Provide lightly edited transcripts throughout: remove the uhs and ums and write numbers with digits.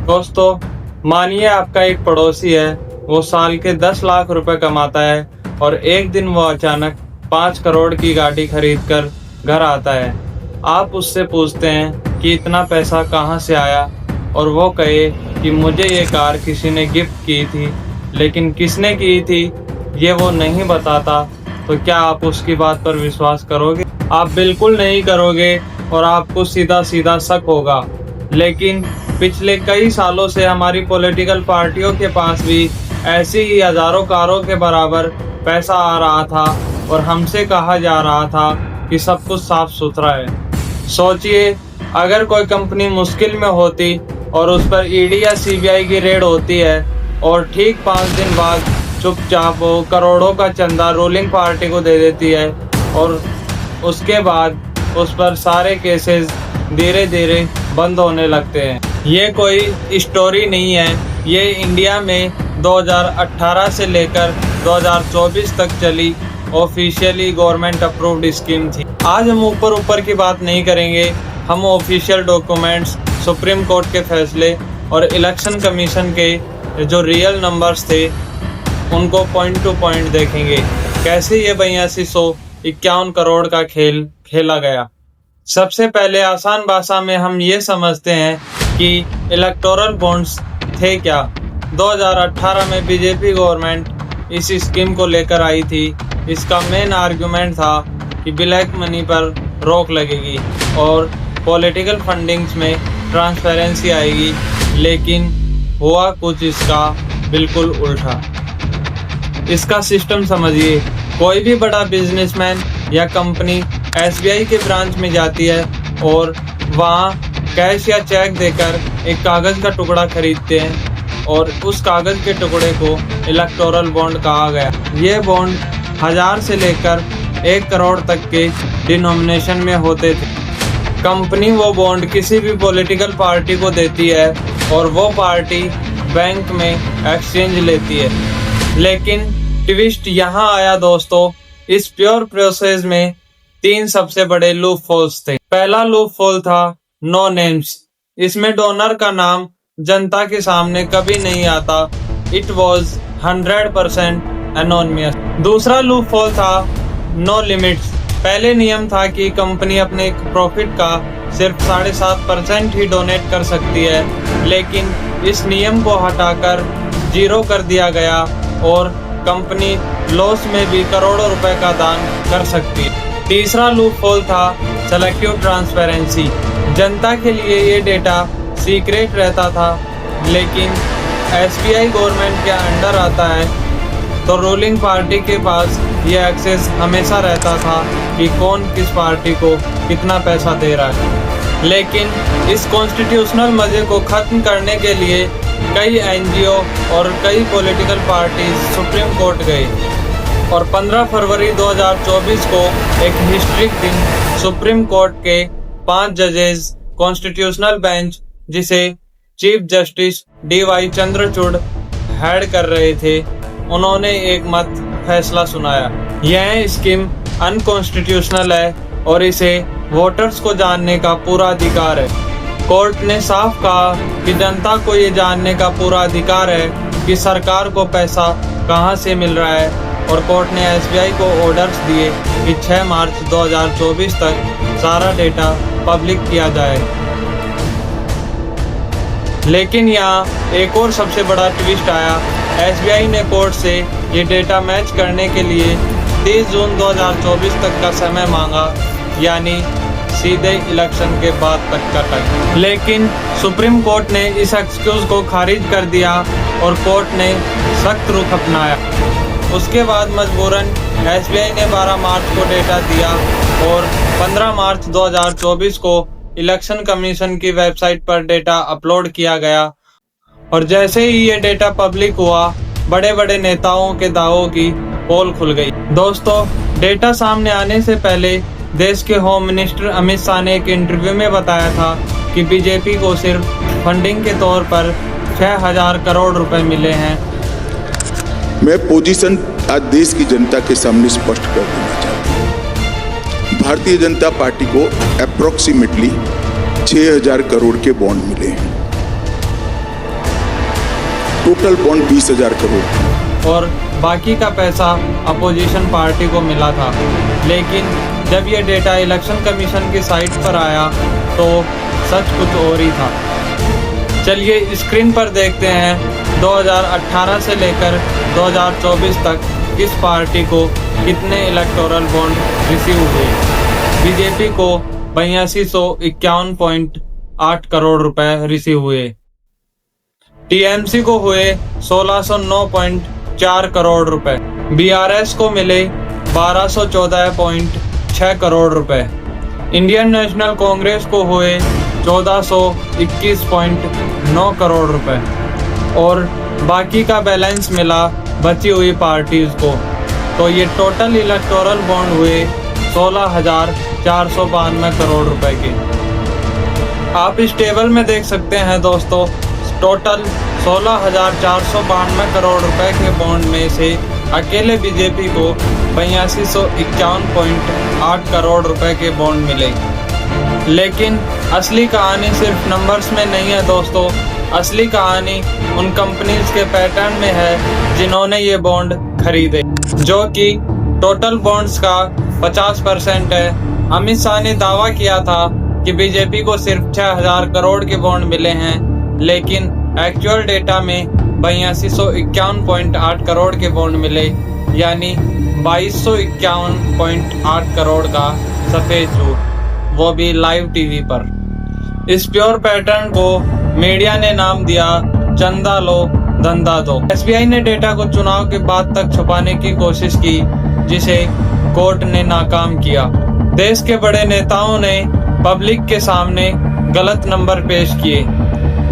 दोस्तों, मानिए आपका एक पड़ोसी है, वो साल के 10 लाख रुपए कमाता है और एक दिन वो अचानक 5 करोड़ की गाड़ी खरीद कर घर आता है। आप उससे पूछते हैं कि इतना पैसा कहाँ से आया और वो कहे कि मुझे ये कार किसी ने गिफ्ट की थी, लेकिन किसने की थी ये वो नहीं बताता, तो क्या आप उसकी बात पर विश्वास करोगे? आप बिल्कुल नहीं करोगे और आपको सीधा सीधा शक होगा। लेकिन पिछले कई सालों से हमारी पॉलिटिकल पार्टियों के पास भी ऐसी ही हजारों कारों के बराबर पैसा आ रहा था और हमसे कहा जा रहा था कि सब कुछ साफ सुथरा है। सोचिए, अगर कोई कंपनी मुश्किल में होती और उस पर ईडी या सीबीआई की रेड होती है और ठीक 5 दिन बाद चुपचाप वो करोड़ों का चंदा रूलिंग पार्टी को दे देती है और उसके बाद उस पर सारे केसेस धीरे धीरे बंद होने लगते हैं। ये कोई स्टोरी नहीं है, ये इंडिया में 2018 से लेकर 2024 तक चली ऑफिशियली गवर्नमेंट अप्रूव्ड स्कीम थी। आज हम ऊपर ऊपर की बात नहीं करेंगे, हम ऑफिशियल डॉक्यूमेंट्स, सुप्रीम कोर्ट के फैसले और इलेक्शन कमीशन के जो रियल नंबर्स थे उनको पॉइंट टू पॉइंट देखेंगे, कैसे ये 8251 करोड़ का खेल खेला गया। सबसे पहले आसान भाषा में हम ये समझते हैं कि इलेक्टोरल बॉन्ड्स थे क्या। 2018 में बीजेपी गवर्नमेंट इस स्कीम को लेकर आई थी। इसका मेन आर्गुमेंट था कि ब्लैक मनी पर रोक लगेगी और पॉलिटिकल फंडिंग्स में ट्रांसपेरेंसी आएगी, लेकिन हुआ कुछ इसका बिल्कुल उल्टा। इसका सिस्टम समझिए, कोई भी बड़ा बिजनेसमैन या कंपनी एसबीआई के ब्रांच में जाती है और वहाँ कैश या चेक देकर एक कागज़ का टुकड़ा खरीदते हैं और उस कागज़ के टुकड़े को इलेक्टोरल बॉन्ड कहा गया। ये बॉन्ड 1000 से लेकर 1 करोड़ तक के डिनोमिनेशन में होते थे। कंपनी वो बॉन्ड किसी भी पॉलिटिकल पार्टी को देती है और वो पार्टी बैंक में एक्सचेंज लेती है। लेकिन ट्विस्ट यहाँ आया दोस्तों, इस प्योर प्रोसेस में 3 सबसे बड़े लूप होल्स थे। पहला लूप होल था नो नेम्स। इसमें डोनर का नाम जनता के सामने कभी नहीं आता। It was 100% anonymous. दूसरा लूप होल था नो लिमिट्स। पहले नियम था कि कंपनी अपने प्रॉफिट का सिर्फ 7.5% ही डोनेट कर सकती है, लेकिन इस नियम को हटाकर 0 कर दिया गया और कंपनी लॉस में भी करोड़ों रुपए का दान कर सकती है। तीसरा लूप होल था सेलेक्टिव ट्रांसपेरेंसी। जनता के लिए ये डेटा सीक्रेट रहता था, लेकिन एसबीआई गवर्नमेंट के अंडर आता है तो रूलिंग पार्टी के पास ये एक्सेस हमेशा रहता था कि कौन किस पार्टी को कितना पैसा दे रहा है। लेकिन इस कॉन्स्टिट्यूशनल मजे को खत्म करने के लिए कई एनजीओ और कई पॉलिटिकल पार्टीज सुप्रीम कोर्ट गए और 15 फरवरी 2024 को एक हिस्ट्रिक दिन सुप्रीम कोर्ट के 5 जजेस कॉन्स्टिट्यूशनल बेंच, जिसे chief justice DY Chandrachud head कर रहे थे, उन्होंने एक मत फैसला सुनाया। यह स्कीम अनकॉन्स्टिट्यूशनल है और इसे वोटर्स को जानने का पूरा अधिकार है। कोर्ट ने साफ कहा कि जनता को ये जानने का पूरा अधिकार है कि सरकार को पैसा कहां से मिल रहा है, और कोर्ट ने एसबीआई को ऑर्डर्स दिए कि 6 मार्च 2024 तक सारा डेटा पब्लिक किया जाए। लेकिन यहाँ एक और सबसे बड़ा ट्विस्ट आया। एसबीआई ने कोर्ट से ये डेटा मैच करने के लिए 30 जून 2024 तक का समय मांगा, यानी सीधे इलेक्शन के बाद तक का टाइम। लेकिन सुप्रीम कोर्ट ने इस एक्सक्यूज को खारिज कर दिया और कोर्ट ने सख्त रुख अपनाया। उसके बाद मजबूरन एसबीआई ने 12 मार्च को डेटा दिया और 15 मार्च 2024 को इलेक्शन कमीशन की वेबसाइट पर डेटा अपलोड किया गया। और जैसे ही ये डेटा पब्लिक हुआ, बड़े बड़े नेताओं के दावों की पोल खुल गई। दोस्तों, डेटा सामने आने से पहले देश के होम मिनिस्टर अमित शाह ने एक इंटरव्यू में बताया था कि बीजेपी को सिर्फ फंडिंग के तौर पर 6000 करोड़ रुपए मिले हैं। मैं पोजीशन आज देश की जनता के सामने स्पष्ट कर देना चाहता हूँ। भारतीय जनता पार्टी को अप्रोक्सीमेटली 6000 करोड़ के बॉन्ड मिले हैं। Total bond 20,000 crore. और बाकी का पैसा अपोजिशन पार्टी को मिला था। लेकिन जब ये डेटा इलेक्शन कमीशन की साइट पर आया तो सच कुछ और ही था। चलिए स्क्रीन पर देखते हैं 2018 से लेकर 2024 तक किस पार्टी को कितने इलेक्टोरल बॉन्ड रिसीव हुए। बीजेपी को 8251.8 करोड़ रुपए रिसीव हुए। टीएमसी को हुए 1609.4 करोड़ रुपए। बीआरएस को मिले 1214.6 करोड़ रुपए। इंडियन नेशनल कांग्रेस को हुए 1421.9 करोड़ रुपए और बाकी का बैलेंस मिला बची हुई पार्टीज को। तो ये टोटल इलेक्टोरल बॉन्ड हुए 16,492 करोड़ रुपए के। आप इस टेबल में देख सकते हैं दोस्तों, टोटल 16,492 करोड़ रुपए के बॉन्ड में से अकेले बीजेपी को 8251.8 करोड़ रुपए के बॉन्ड मिले। लेकिन असली कहानी सिर्फ नंबर्स में नहीं है दोस्तों, असली कहानी उन कंपनीज के पैटर्न में है जिन्होंने ये बॉन्ड खरीदे, जो कि टोटल बॉन्ड्स का 50% है। अमित शाह ने दावा किया था कि बीजेपी को सिर्फ 6,000 करोड़ के बॉन्ड मिले हैं, लेकिन एक्चुअल डेटा में 8251.8 करोड़ के बॉन्ड मिले, यानी 2251.8 करोड़ का सफेद झूठ, वो भी लाइव टीवी पर। इस प्योर पैटर्न को मीडिया ने नाम दिया चंदा लो धंधा दो। एसबीआई ने डेटा को चुनाव के बाद तक छुपाने की कोशिश की, जिसे कोर्ट ने नाकाम किया। देश के बड़े नेताओं ने पब्लिक के सामने गलत नंबर पेश किए।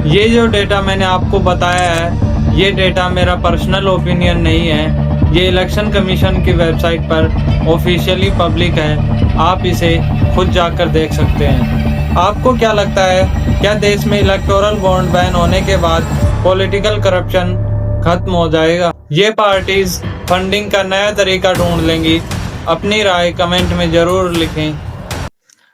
ये जो डेटा मैंने आपको बताया है, ये डेटा मेरा पर्सनल ओपिनियन नहीं है, ये इलेक्शन कमीशन की वेबसाइट पर ऑफिशियली पब्लिक है, आप इसे खुद जाकर देख सकते हैं। आपको क्या लगता है, क्या देश में इलेक्टोरल बॉन्ड बैन होने के बाद पॉलिटिकल करप्शन खत्म हो जाएगा? ये पार्टीज फंडिंग का नया तरीका ढूंढ लेंगी? अपनी राय कमेंट में जरूर लिखें।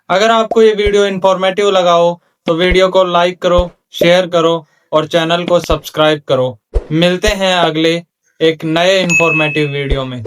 अगर आपको ये वीडियो इंफॉर्मेटिव लगा हो तो वीडियो को लाइक करो, शेयर करो और चैनल को सब्सक्राइब करो। मिलते हैं अगले एक नए इंफॉर्मेटिव वीडियो में।